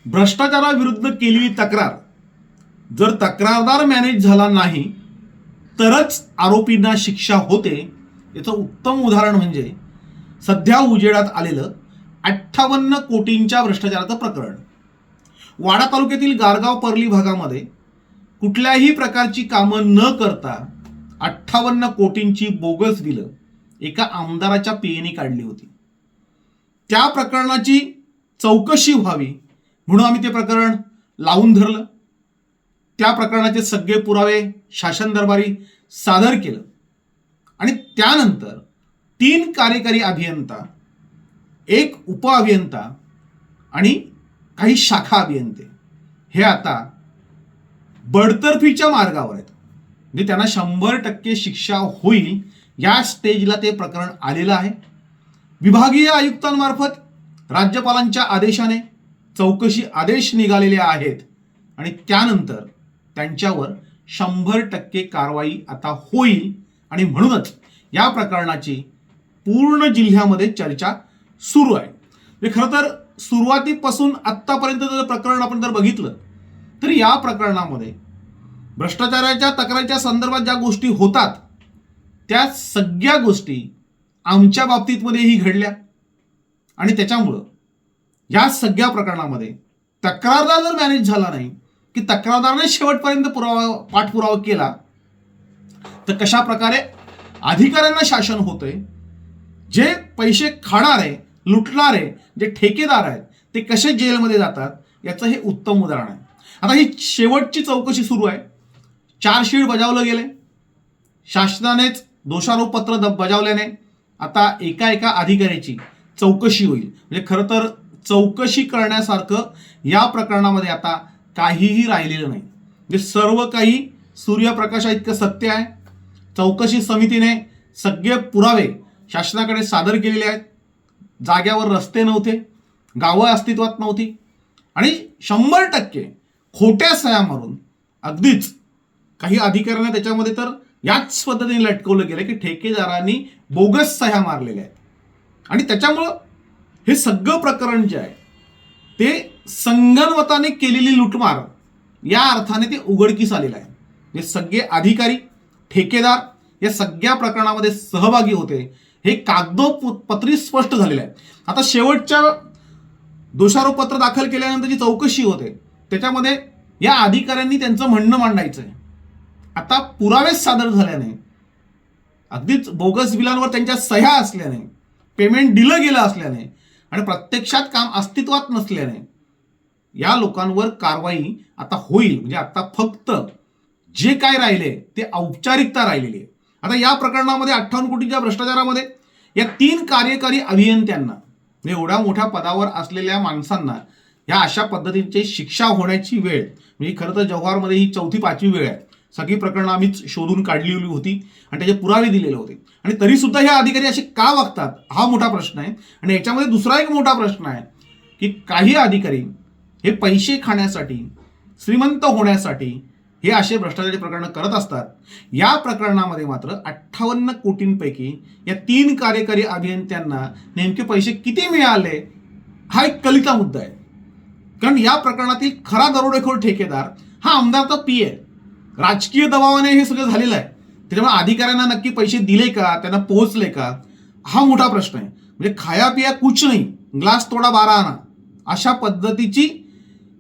भ्रष्टाचाराविरुद्ध केलेली तक्रार जर तक्रारदार मॅनेज झाला नाही तरच आरोपींना शिक्षा होते. याचं उत्तम उदाहरण म्हणजे सध्या उजेडात आलेलं 58 कोटींच्या भ्रष्टाचाराचं प्रकरण. वाडा तालुक्यातील गारगाव पर्ली भागामध्ये कुठल्याही प्रकारची कामं न करता 58 कोटींची बोगस बिलं एका आमदाराच्या पीएने काढली होती. त्या प्रकरणाची चौकशी व्हावी म्हणून आम्ही ते प्रकरण लावून धरलं. त्या प्रकरणाचे सगळे पुरावे शासन दरबारी सादर केलं आणि त्यानंतर 3 कार्यकारी अभियंता, 1 उपअभियंता आणि काही शाखा अभियंते हे आता बडतर्फीच्या मार्गावर आहेत. म्हणजे त्यांना 100% शिक्षा होईल या स्टेजला ते प्रकरण आलेलं आहे. विभागीय आयुक्तांमार्फत राज्यपालांच्या आदेशाने चौकशी आदेश निघालेले आहेत आणि त्यानंतर त्यांच्यावर 100% कारवाई आता होईल आणि म्हणूनच या प्रकरणाची पूर्ण जिल्ह्यामध्ये चर्चा सुरू आहे. म्हणजे खरं तर सुरुवातीपासून आत्तापर्यंत जर प्रकरण आपण जर बघितलं तर या प्रकरणामध्ये भ्रष्टाचाराच्या तक्रारीच्या संदर्भात ज्या गोष्टी होतात त्या सगळ्या गोष्टी आमच्या बाबतीतमध्येही घडल्या आणि त्याच्यामुळं या सगळ्या प्रकरणामध्ये तक्रारदार जर मॅनेज झाला नाही की तक्रारदाराने शेवटपर्यंत पाठपुरावा केला तर कशा प्रकारे अधिकाऱ्यांना शासन होतंय, जे पैसे खाणारे लुटणारे जे ठेकेदार आहेत ते कसे जेलमध्ये जातात याचं हे उत्तम उदाहरण आहे. आता ही शेवटची चौकशी सुरू आहे. चार्जशीट बजावलं गेले, शासनानेच दोषारोपपत्र बजावल्याने आता एका अधिकाऱ्याची चौकशी होईल. म्हणजे खरं तर चौकशी करण्यासारखं या प्रकरणामध्ये आता काहीही राहिलेलं नाही. म्हणजे सर्व काही सूर्यप्रकाशा इतकं सत्य आहे. चौकशी समितीने सगळे पुरावे शासनाकडे सादर केलेले आहेत. जाग्यावर रस्ते नव्हते, गावं अस्तित्वात नव्हती आणि 100% खोट्या सह्या मारून अगदीच काही अधिकाऱ्यांना त्याच्यामध्ये तर याच पद्धतीने लटकवलं गेलं की ठेकेदारांनी बोगस सह्या मारलेल्या आहेत आणि त्याच्यामुळं हे सगळं प्रकरण जे आहे ते संगनमताने केलेली लुटमार या अर्थाने ते उघडकीस आलेलं आहे. हे सगळे अधिकारी ठेकेदार या सगळ्या प्रकरणामध्ये सहभागी होते हे कागदोपत्री स्पष्ट झालेलं आहे. आता शेवटच्या दोषारोपपत्र दाखल केल्यानंतर जी चौकशी होते त्याच्यामध्ये या अधिकाऱ्यांनी त्यांचं म्हणणं मांडायचं आहे. आता पुरावेच सादर झाल्याने, अगदीच बोगस बिलांवर त्यांच्या सह्या असल्याने, पेमेंट दिलं गेलं असल्याने आणि प्रत्यक्षात काम अस्तित्वात नसल्याने या लोकांवर कारवाई आता होईल. म्हणजे आता फक्त जे काय राहिले ते औपचारिकता राहिलेली आहे. आता या प्रकरणामध्ये 58 कोटीच्या भ्रष्टाचारामध्ये या 3 कार्यकारी अभियंत्यांना, एवढ्या मोठ्या पदावर असलेल्या माणसांना या अशा पद्धतीची शिक्षा होण्याची वेळ म्हणजे खरं तर जव्हारमध्ये ही 4-5वी वेळ आहे. सगळी प्रकरणं आम्हीच शोधून काढलेली होती आणि त्याचे पुरावे दिलेले होते आणि तरी सुद्धा हे अधिकारी असे का वागतात हा मोठा प्रश्न आहे. आणि याच्यामध्ये दुसरा एक मोठा प्रश्न आहे की काही अधिकारी हे पैसे खाण्यासाठी, श्रीमंत होण्यासाठी हे असे भ्रष्टाचाराचे प्रकरण करत असतात. या प्रकरणामध्ये मात्र 58 कोटींपैकी या 3 कार्यकारी अभियंत्यांना नेमके पैसे किती मिळाले हा एक कलिता मुद्दा आहे. कारण या प्रकरणातील खरा दरोडेखोर ठेकेदार हा आमदारचा पी आहे. राजकीय दबावाने हे सगळं झालेलं आहे. त्याच्यामुळे अधिकाऱ्यांना नक्की पैसे दिले का, त्यांना पोहोचले का हा मोठा प्रश्न आहे. म्हणजे खाया पिया कुछ नाही, ग्लास तोडा 12 आणा अशा पद्धतीची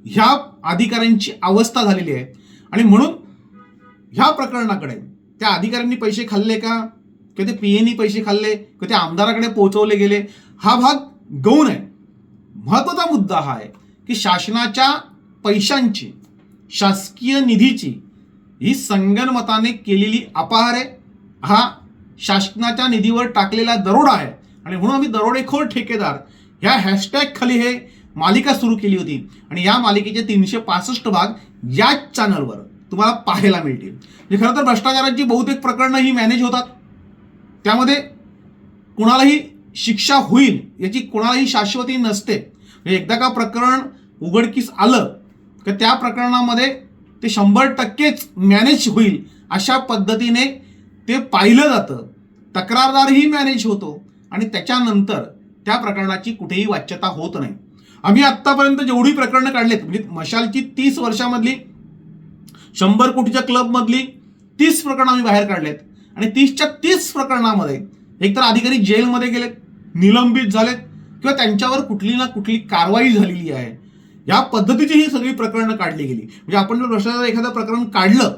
ह्या अधिकाऱ्यांची अवस्था झालेली आहे. आणि म्हणून ह्या प्रकरणाकडे त्या अधिकाऱ्यांनी पैसे खाल्ले का, किंवा ते पीएनी पैसे खाल्ले किंवा ते आमदाराकडे पोहोचवले गेले हा भाग गौण आहे. महत्वाचा मुद्दा हा आहे की शासनाच्या पैशांची, शासकीय निधीची ही संगनमताने केलेली अपहार आहे. हा शासनाच्या निधीवर टाकलेला दरोडा आहे आणि म्हणून आम्ही दरोडेखोर ठेकेदार ह्या हॅशटॅग खाली हे मालिका सुरू केली होती आणि या मालिकेचे 365 भाग याच चॅनलवर तुम्हाला पाहायला मिळतील. म्हणजे खरं तर भ्रष्टाचाराची बहुतेक प्रकरणं ही मॅनेज होतात, त्यामध्ये कुणालाही शिक्षा होईल याची कुणालाही शाश्वती नसते. म्हणजे एकदा का प्रकरण उघडकीस आलं की त्या प्रकरणामध्ये ते 100%च मॅनेज होईल अशा पद्धतीने ते पाहिलं जातं. तक्रारदारही मॅनेज होतो आणि त्याच्यानंतर त्या प्रकरणाची कुठेही वाच्यता होत नाही. आम्ही आतापर्यंत जेवढी प्रकरणं काढलेत म्हणजे मशालची 30 वर्षामधली 100 कोटीच्या क्लबमधली 30 प्रकरणं आम्ही बाहेर काढलेत आणि 30च्या 30 प्रकरणामध्ये एकतर अधिकारी जेलमध्ये गेलेत, निलंबित झालेत किंवा त्यांच्यावर कुठली ना कुठली कारवाई झालेली आहे. या पद्धतीची ही सगळी प्रकरणं काढली गेली. म्हणजे आपण जर भ्रष्टाचार एखादं प्रकरण काढलं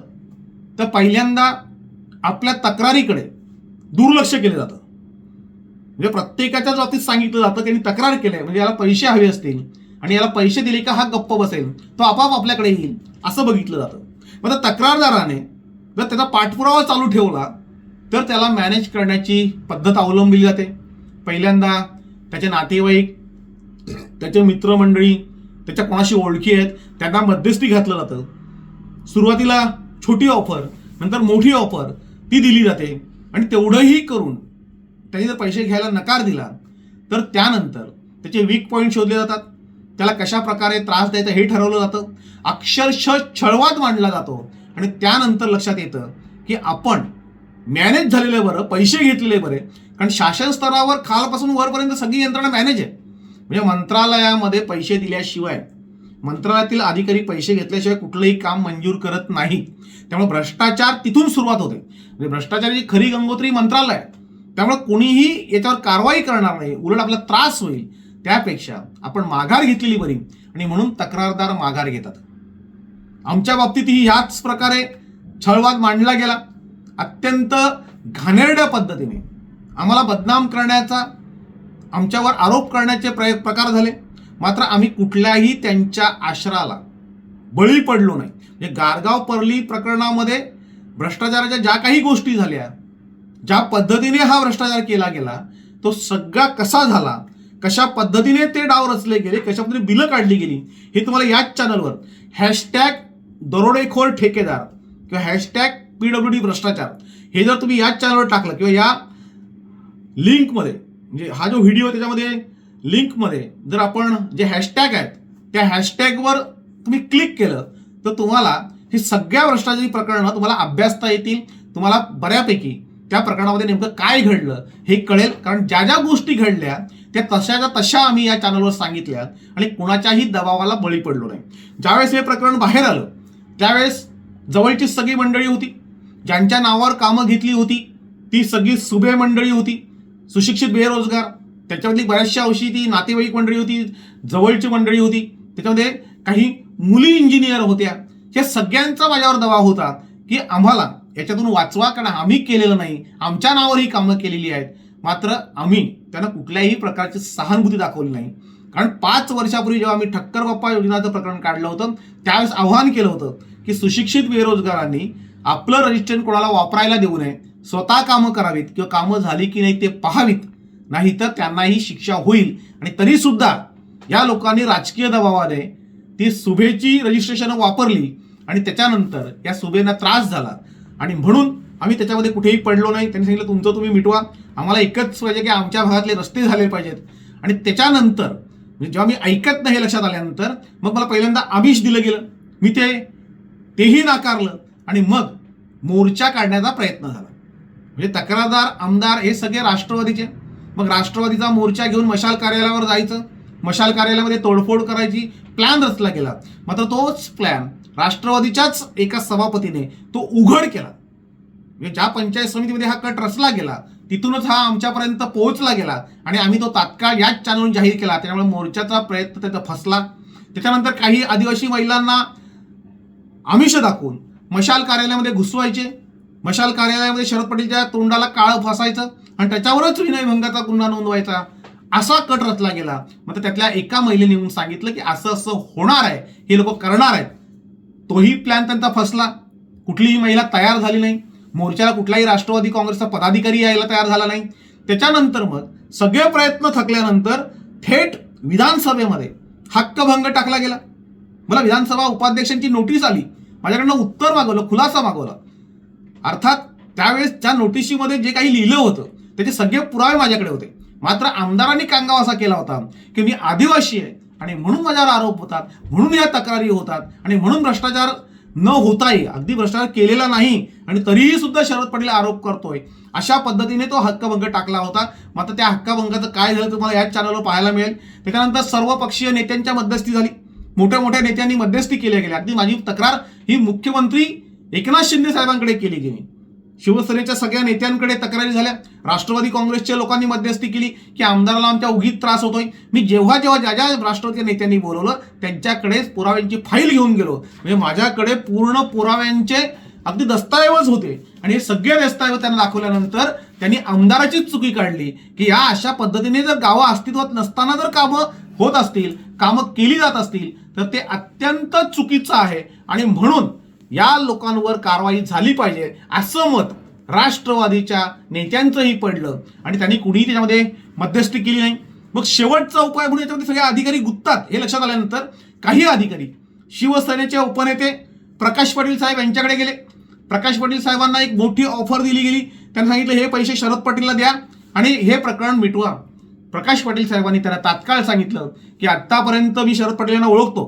तर पहिल्यांदा आपल्या तक्रारीकडे दुर्लक्ष केलं जातं. म्हणजे प्रत्येकाच्याच बाबतीत सांगितलं जातं त्यांनी तक्रार केली म्हणजे याला पैसे हवे असतील आणि याला पैसे दिले का हा गप्प बसेल, तो आपाप आपल्याकडे येईल असं बघितलं जातं. मग तक्रारदाराने जर त्याचा पाठपुरावा चालू ठेवला तर त्याला मॅनेज करण्याची पद्धत अवलंबली जाते. पहिल्यांदा त्याचे नातेवाईक, त्याचे मित्रमंडळी, त्याच्या कोणाशी ओळखी आहेत त्यांना मध्यस्थी घातलं जातं. सुरुवातीला छोटी ऑफर, नंतर मोठी ऑफर ती दिली जाते आणि तेवढंही करून त्यांनी जर पैसे घ्यायला नकार दिला तर त्यानंतर त्याचे वीक पॉईंट शोधले जातात. त्याला कशा प्रकारे त्रास द्यायचा हे ठरवलं जातं. अक्षरशः छळवाद मांडला जातो आणि त्यानंतर लक्षात येतं की आपण मॅनेज झालेले बरं, पैसे घेतलेले बरे. कारण शासन स्तरावर खालपासून वरपर्यंत सगळी यंत्रणा मॅनेज आहे. म्हणजे मंत्रालयामध्ये पैसे दिल्याशिवाय, मंत्रालयातील अधिकारी पैसे घेतल्याशिवाय कुठलंही काम मंजूर करत नाहीत. त्यामुळे भ्रष्टाचार तिथून सुरुवात होते. म्हणजे भ्रष्टाचाराची खरी गंगोत्री मंत्रालय आहे. त्यामुळे कोणीही याच्यावर कारवाई करणार नाही, उलट आपला त्रास होईल. त्यापेक्षा आपण माघार घेतलेली बरी आणि म्हणून तक्रारदार माघार घेतात. आमच्या बाबतीतही ह्याच प्रकारे छळवाद मांडला गेला. अत्यंत घाणेरड्या पद्धतीने आम्हाला बदनाम करण्याचा, आमच्यावर आरोप करण्याचे प्रकार झाले. मात्र आम्ही कुठल्याही त्यांच्या आश्राला बळी पडलो नाही. म्हणजे गारगाव परली प्रकरणामध्ये भ्रष्टाचाराच्या ज्या काही गोष्टी झाल्या, ज्या पद्धतीने हा भ्रष्टाचार केला गेला, तो सगळा कसा झाला, कशा पद्धतीने ते डाव रचले गेले, कशा पद्धतीने बिलं काढली गेली, हे तुम्हाला याच चॅनलवर हॅशटॅग दरोडेखोर ठेकेदार किंवा हॅशटॅग PWD भ्रष्टाचार हे जर तुम्ही याच चॅनलवर टाकलं किंवा या लिंकमध्ये, म्हणजे हा जो व्हिडिओ त्याच्यामध्ये लिंकमध्ये जर आपण जे हॅशटॅग आहेत त्या हॅशटॅगवर तुम्ही क्लिक केलं तर तुम्हाला हे सगळ्या भ्रष्टाचारी प्रकरणं तुम्हाला अभ्यासता येतील. तुम्हाला बऱ्यापैकी त्या प्रकरणामध्ये नेमकं काय घडलं हे कळेल. कारण ज्या ज्या गोष्टी घडल्या त्या तशाच्या तशा आम्ही या चॅनलवर सांगितल्या आणि कुणाच्याही दबावाला बळी पडलो नाही. ज्यावेळेस हे प्रकरण बाहेर आलं त्यावेळेस जवळची सगळी मंडळी होती, ज्यांच्या नावावर कामं घेतली होती ती सगळी सुभे मंडळी होती, सुशिक्षित बेरोजगार, त्याच्यामधली बऱ्याचशा अंशी ती नातेवाईक मंडळी होती, जवळची मंडळी होती, त्याच्यामध्ये काही मुली इंजिनियर होत्या. या सगळ्यांचा माझ्यावर दबाव होता की आम्हाला याच्यातून वाचवा, कारण आम्ही केलेलं नाही, आमच्या नावावर ही कामं केलेली आहेत. मात्र आम्ही त्यांना कुठल्याही प्रकारची सहानुभूती दाखवली नाही. कारण 5 वर्षापूर्वी जेव्हा आम्ही ठक्कर बाप्पा योजनाचं प्रकरण काढलं होतं त्यावेळेस आव्हान केलं होतं की सुशिक्षित बेरोजगारांनी आपलं रजिस्ट्रेशन कोणाला वापरायला देऊ नये, स्वतः कामं करावीत किंवा कामं झाली की नाही ते पाहावीत, नाहीतर त्यांनाही शिक्षा होईल. आणि तरीसुद्धा या लोकांनी राजकीय दबावाने ती सुभेची रजिस्ट्रेशन वापरली आणि त्याच्यानंतर या सुभेंना त्रास झाला आणि म्हणून आम्ही त्याच्यामध्ये कुठेही पडलो नाही. त्यांनी सांगितलं तुमचं तुम्ही मिटवा, आम्हाला एकच पाहिजे की आमच्या भागातले रस्ते झाले पाहिजेत. आणि त्याच्यानंतर जेव्हा मी ऐकत नाही हे लक्षात आल्यानंतर मग मला पहिल्यांदा आमिष दिलं गेलं, मी तेही नाकारलं आणि मग मोर्चा काढण्याचा प्रयत्न झाला. म्हणजे तक्रारदार, आमदार हे सगळे राष्ट्रवादीचे. मग राष्ट्रवादीचा मोर्चा घेऊन मशाल कार्यालयावर जायचं, मशाल कार्यालयामध्ये तोडफोड करायची प्लॅन रचला गेला. मात्र तोच प्लॅन राष्ट्रवादीच्याच एका सभापतीने तो उघड केला. म्हणजे ज्या पंचायत समितीमध्ये हा कट रचला गेला तिथूनच हा आमच्यापर्यंत पोहोचला गेला आणि आम्ही तो तात्काळ याच चॅनलवरून जाहीर केला. त्यामुळे मोर्चाचा प्रयत्न त्याचा फसला. त्याच्यानंतर काही आदिवासी महिलांना आमिष दाखवून मशाल कार्यालयामध्ये घुसवायचे, मशाल कार्यालयामध्ये शरद पटेलच्या तोंडाला काळं फासायचं आणि त्याच्यावरच विनयभंगाचा गुन्हा नोंदवायचा, असा कट रचला गेला. मग त्यातल्या एका महिलेने येऊन सांगितलं की असं असं होणार आहे, हे लोक करणार आहेत. तोही प्लॅन त्यांचा फसला. कुठलीही महिला तयार झाली नाही, मोर्चाला कुठलाही राष्ट्रवादी काँग्रेसचा पदाधिकारी यायला तयार झाला नाही. त्याच्यानंतर मग सगळे प्रयत्न थकल्यानंतर थेट विधानसभेमध्ये हक्कभंग टाकला गेला. मला विधानसभा उपाध्यक्षांची नोटीस आली, माझ्याकडनं उत्तर मागवलं, खुलासा मागवला. अर्थात त्यावेळेस त्या नोटिशीमध्ये जे काही लिहिलं होतं त्याचे सगळे पुरावे माझ्याकडे होते. मात्र आमदारांनी कांगाव असा केला होता की मी आदिवासी आहे आणि म्हणून माझ्यावर आरोप होतात, म्हणून या तक्रारी होतात आणि म्हणून भ्रष्टाचार न होताही, अगदी भ्रष्टाचार केलेला नाही आणि तरीही सुद्धा शरद पटेल आरोप करतोय, अशा पद्धतीने तो हक्कभंग टाकला होता. मात्र त्या हक्कभंगाचं काय झालं तुम्हाला याच चॅनलवर पाहायला मिळेल. त्याच्यानंतर सर्व पक्षीय नेत्यांच्या मध्यस्थी झाली, मोठ्या मोठ्या नेत्यांनी मध्यस्थी केल्या गेल्या. अगदी माझी तक्रार ही मुख्यमंत्री एकनाथ शिंदे साहेबांकडे केली गेली, शिवसेनेच्या सगळ्या नेत्यांकडे तक्रारी झाल्या, राष्ट्रवादी काँग्रेसच्या लोकांनी मध्यस्थी केली की आमदाराला आमच्या उगीत त्रास होतोय. मी जेव्हा ज्या ज्या राष्ट्रवादी नेत्यांनी बोलवलं त्यांच्याकडे पुराव्यांची फाईल घेऊन गेलो. म्हणजे माझ्याकडे पूर्ण पुराव्यांचे अगदी दस्तऐवज होते आणि हे सगळे दस्तऐवज त्यांना दाखवल्यानंतर त्यांनी आमदाराचीच चुकी काढली की या अशा पद्धतीने जर गावं अस्तित्वात नसताना जर कामं होत असतील, कामं केली जात असतील तर ते अत्यंत चुकीचं आहे आणि म्हणून या लोकांवर कारवाई झाली पाहिजे असं मत राष्ट्रवादीच्या नेत्यांचंही पडलं आणि त्यांनी कुणीही त्याच्यामध्ये मध्यस्थी केली नाही. मग शेवटचा उपाय म्हणून याच्यामध्ये सगळे अधिकारी गुंततात हे लक्षात आल्यानंतर काही अधिकारी शिवसेनेचे उपनेते प्रकाश पाटील साहेब यांच्याकडे गेले. प्रकाश पाटील साहेबांना एक मोठी ऑफर दिली गेली. त्यांनी सांगितलं हे पैसे शरद पटेलला द्या आणि हे प्रकरण मिटवा. प्रकाश पाटील साहेबांनी त्यांना तात्काळ सांगितलं की आतापर्यंत मी शरद पटेल यांना ओळखतो,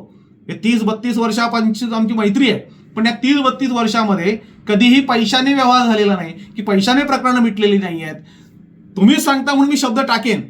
हे 30-32 वर्षांची आमची मैत्री आहे, पण या 30-32 वर्षामध्ये कधीही पैशाने व्यवहार झालेला नाही की पैशाने प्रकरणं मिटलेली नाही आहेत. तुम्ही सांगता म्हणून मी शब्द टाकेन,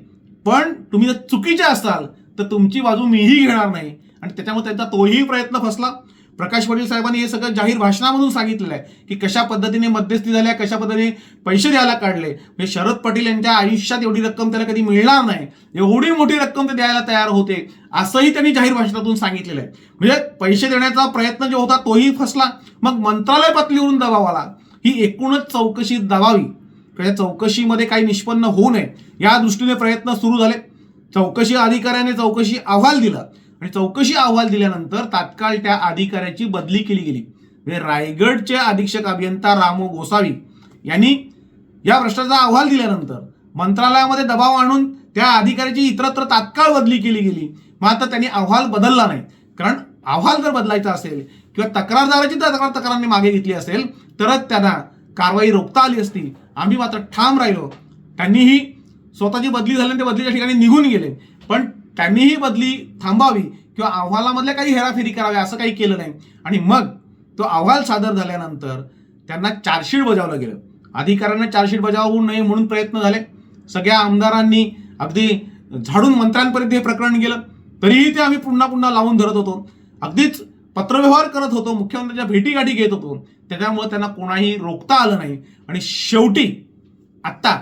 पण तुम्ही जर चुकीचे असाल तर तुमची बाजू मीही घेणार नाही. आणि त्याच्यामुळे त्यांचा तोही प्रयत्न फसला. प्रकाश पाटील साहेबांनी हे सगळं जाहीर भाषणामधून सांगितलेलं आहे की कशा पद्धतीने मध्यस्थी झाल्या, कशा पद्धतीने पैसे द्यायला काढले. म्हणजे शरद पटेल यांच्या आयुष्यात एवढी रक्कम त्याला कधी मिळणार नाही, एवढी मोठी रक्कम ते द्यायला तयार होते असंही त्यांनी जाहीर भाषणातून सांगितलेलं आहे. म्हणजे पैसे देण्याचा प्रयत्न जो होता तोही फसला. मग मंत्रालय पातळीवरून दबाव आला, ही एकूणच चौकशी दबावी, त्या चौकशीमध्ये काही निष्पन्न होऊ नये या दृष्टीने प्रयत्न सुरू झाले. चौकशी अधिकाऱ्याने चौकशी अहवाल दिला आणि चौकशी अहवाल दिल्यानंतर तात्काळ त्या अधिकाऱ्याची बदली केली गेली. म्हणजे रायगडचे अधीक्षक अभियंता रामो गोसावी यांनी या भ्रष्टाचाराचा अहवाल दिल्यानंतर मंत्रालयामध्ये दबाव आणून त्या अधिकाऱ्याची इतरत्र तात्काळ बदली केली गेली. मात्र त्यांनी अहवाल बदलला नाही, कारण अहवाल जर बदलायचा असेल किंवा तक्रारदाराची तक्रारांनी मागे घेतली असेल तरच त्यांना कारवाई रोखता आली असती. आम्ही मात्र ठाम राहिलो. त्यांनीही स्वतःची बदली झाली, ते बदलीच्या ठिकाणी निघून गेले, पण त्यांनीही बदली थांबावी किंवा अहवालामधल्या काही हेराफेरी करावी असं काही केलं नाही. आणि मग तो अहवाल सादर झाल्यानंतर त्यांना चार्जशीट बजावलं गेलं. अधिकाऱ्यांना चार्जशीट बजावू नये म्हणून प्रयत्न झाले. सगळ्या आमदारांनी अगदी झाडून मंत्र्यांपर्यंत हे प्रकरण गेलं, तरीही ते आम्ही पुन्हा पुन्हा लावून धरत होतो. अगदीच पत्रव्यवहार करत होतो, मुख्यमंत्र्यांच्या भेटीगाठी घेत होतो. त्याच्यामुळे त्यांना कोणाही रोखता आलं नाही आणि शेवटी आत्ता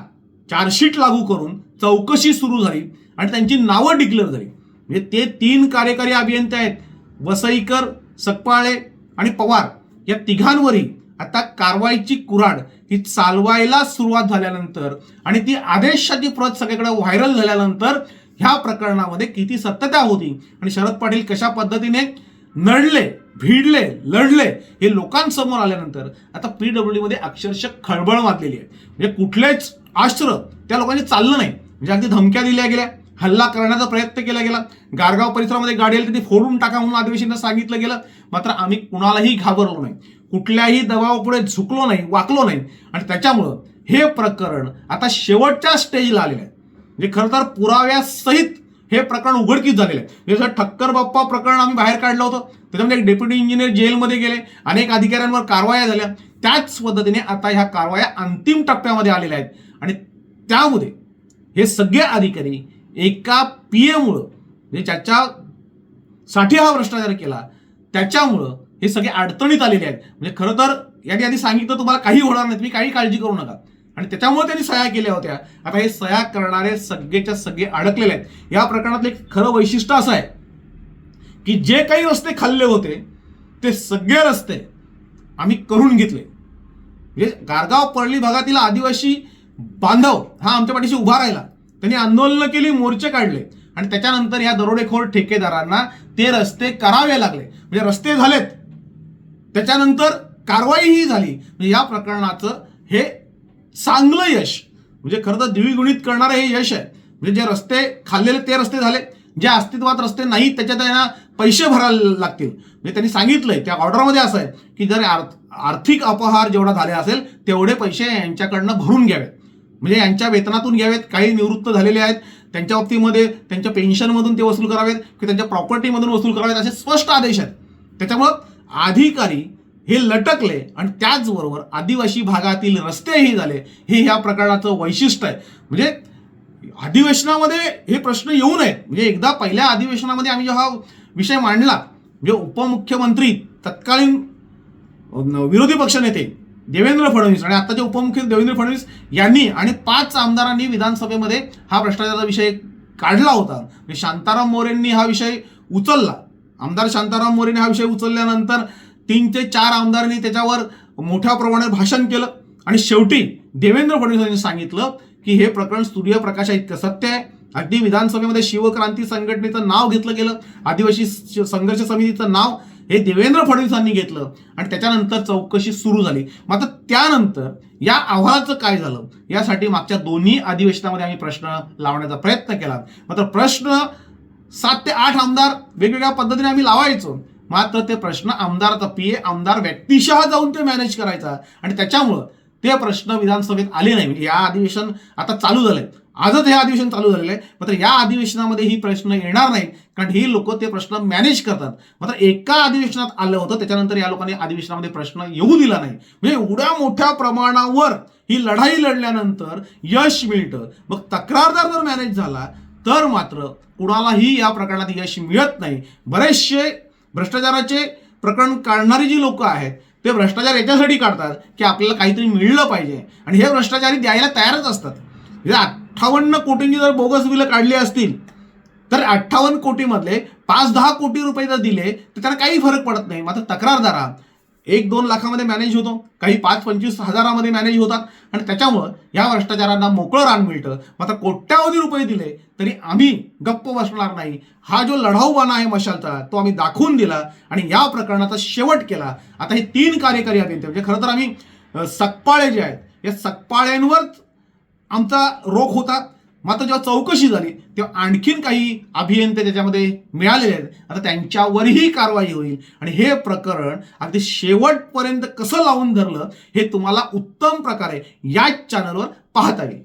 चार्जशीट लागू करून चौकशी सुरू झाली आणि त्यांची नावं डिक्लेअर झाली. म्हणजे ते 3 कार्यकारी अभियंते आहेत, वसईकर, सकपाळे आणि पवार, या तिघांवरही आता कारवाईची कुऱ्हाड ही चालवायला सुरुवात झाल्यानंतर आणि ती आदेशाची प्रत सगळीकडे व्हायरल झाल्यानंतर ह्या प्रकरणामध्ये किती सत्यता होती आणि शरद पाटील कशा पद्धतीने नडले, भिडले, लढले हे लोकांसमोर आल्यानंतर आता PWD मध्ये अक्षरशः खळबळ माजलेली आहे. म्हणजे कुठलेच आश्र त्या लोकांनी चाललं नाही. म्हणजे अगदी धमक्या दिल्या गेल्या, हल्ला करण्याचा प्रयत्न केला गेला, गारगाव परिसरामध्ये गाडी आली ती फोडून टाका म्हणून आदिवासींना सांगितलं गेलं. मात्र आम्ही कुणालाही घाबरलो नाही, कुठल्याही दबावापुढे झुकलो नाही, वाकलो नाही आणि त्याच्यामुळं हे प्रकरण आता शेवटच्या स्टेजला आलेलं आहे. म्हणजे खरं तर पुराव्यासहित हे प्रकरण उघडकीस झालेलं आहे. जसं ठक्कर बाप्पा प्रकरण आम्ही बाहेर काढलं होतं, त्याच्यामध्ये एक डेप्युटी इंजिनियर जेलमध्ये गेले, अनेक अधिकाऱ्यांवर कारवाया झाल्या. त्याच पद्धतीने आता ह्या कारवाया अंतिम टप्प्यामध्ये आलेल्या आहेत आणि त्यामध्ये हे सगळे अधिकारी एका पीएमुळं, म्हणजे ज्याच्यासाठी हा भ्रष्टाचार केला त्याच्यामुळं हे सगळे अडचणीत आलेले आहेत. म्हणजे खरं तर यांनी आधी सांगितलं तुम्हाला काही होणार नाही, तुम्ही काही काळजी करू नका, आणि त्याच्यामुळे त्यांनी सह्या केल्या होत्या. आता हे सह्या करणारे सगळेच्या सगळे अडकलेले आहेत. या प्रकरणातलं एक खरं वैशिष्ट्य असं आहे की जे काही रस्ते खाल्ले होते ते सगळे रस्ते आम्ही करून घेतले. म्हणजे गारगाव परळी भागातील आदिवासी बांधव हा आमच्या पाठीशी उभा राहिला, त्यांनी आंदोलनं केली, मोर्चे काढले आणि त्याच्यानंतर या दरोडेखोर ठेकेदारांना ते रस्ते करावे लागले. म्हणजे रस्ते झालेत, त्याच्यानंतर कारवाईही झाली. म्हणजे या प्रकरणाचं हे चांगलं यश, म्हणजे खरं तर द्विगुणित करणारं हे यश आहे. म्हणजे जे रस्ते खाल्लेले ते रस्ते झाले, जे अस्तित्वात रस्ते नाहीत त्याच्यात त्यांना पैसे भरायला लागतील. म्हणजे त्यांनी सांगितलंय त्या ऑर्डरमध्ये असं आहे की जर आर्थिक अपहार जेवढा झाले असेल तेवढे पैसे यांच्याकडनं भरून घ्यावेत, म्हणजे यांच्या वेतनातून घ्यावेत. काही निवृत्त झालेले आहेत त्यांच्या बाबतीमध्ये त्यांच्या पेन्शनमधून ते वसूल करावेत की त्यांच्या प्रॉपर्टीमधून वसूल करावेत, असे स्पष्ट आदेश आहेत. त्याच्यामुळं अधिकारी हे लटकले आणि त्याचबरोबर आदिवासी भागातील रस्तेही झाले. हे ह्या प्रकरणाचं वैशिष्ट्य आहे. म्हणजे अधिवेशनामध्ये हे प्रश्न येऊ नयेत. म्हणजे एकदा पहिल्या अधिवेशनामध्ये आम्ही हा विषय मांडला, म्हणजे उपमुख्यमंत्री तत्कालीन विरोधी पक्षनेते देवेंद्र फडणवीस आणि आताचे उपमुख्यमंत्री देवेंद्र फडणवीस यांनी आणि 5 आमदारांनी विधानसभेमध्ये हा भ्रष्टाचाराचा विषय काढला होता. म्हणजे शांताराम मोरेंनी हा विषय उचलला. आमदार शांताराम मोरेंनी हा विषय उचलल्यानंतर 3 ते 4 आमदारांनी त्याच्यावर मोठ्या प्रमाणात भाषण केलं आणि शेवटी देवेंद्र फडणवीस यांनी सांगितलं की हे प्रकरण सूर्यप्रकाशा इतकं सत्य आहे. अगदी विधानसभेमध्ये शिवक्रांती संघटनेचं नाव घेतलं गेलं, आदिवासी संघर्ष समितीचं नाव हे देवेंद्र फडणवीसांनी घेतलं आणि त्याच्यानंतर चौकशी सुरू झाली. मात्र त्यानंतर या अहवालाचं काय झालं यासाठी मागच्या दोन्ही अधिवेशनामध्ये आम्ही प्रश्न लावण्याचा प्रयत्न केला. मात्र प्रश्न 7 ते 8 आमदार वेगवेगळ्या पद्धतीने आम्ही लावायचो. मात्र ते प्रश्न आमदाराचा पीए आमदार व्यक्तिशः जाऊन ते मॅनेज करायचा आणि त्याच्यामुळं ते प्रश्न विधानसभेत आले नाही. म्हणजे या अधिवेशन आता चालू झालंय, आजच हे अधिवेशन चालू झालेलं आहे. मात्र या अधिवेशनामध्ये ही प्रश्न येणार नाहीत कारण ही लोक ते प्रश्न मॅनेज करतात. मात्र एका अधिवेशनात आलं होतं, त्याच्यानंतर या लोकांनी अधिवेशनामध्ये प्रश्न येऊ दिला नाही. म्हणजे एवढ्या मोठ्या प्रमाणावर ही लढाई लढल्यानंतर यश मिळतं. मग तक्रारदार जर मॅनेज झाला तर मात्र कुणालाही या प्रकरणात यश मिळत नाही. बरेचसे भ्रष्टाचाराचे प्रकरण काढणारी जी लोक आहेत ते भ्रष्टाचार याच्यासाठी काढतात की आपल्याला काहीतरी मिळलं पाहिजे आणि हे भ्रष्टाचारी द्यायला तयारच असतात. 58 कोटींची जर बोगस बिलं काढली असतील तर 58 कोटीमधले 5-10 कोटी रुपये जर दिले तर त्यांना काही फरक पडत नाही. मात्र तक्रारदारा 1-2 लाखामध्ये मॅनेज होतो, काही 5-25 हजारामध्ये मॅनेज होतात आणि त्याच्यामुळं या भ्रष्टाचारांना मोकळं रान मिळतं. मात्र कोट्यावधी रुपये दिले तरी आम्ही गप्प बसणार नाही. हा जो लढाऊबाणा आहे मशालचा तो आम्ही दाखवून दिला आणि या प्रकरणाचा शेवट केला. आता हे 3 कार्यकारी अभियंते म्हणजे खरं तर आम्ही सकपाळे जे आहेत या सकपाळ्यांवर आमचा रोख होता. मात्र जेव्हा चौकशी झाली तेव्हा आणखीन काही अभियंते त्याच्यामध्ये मिळालेले आहेत. आता त्यांच्यावरही कारवाई होईल आणि हे प्रकरण अगदी शेवटपर्यंत कसं लावून धरलं हे तुम्हाला उत्तम प्रकारे याच चॅनलवर पाहता येईल.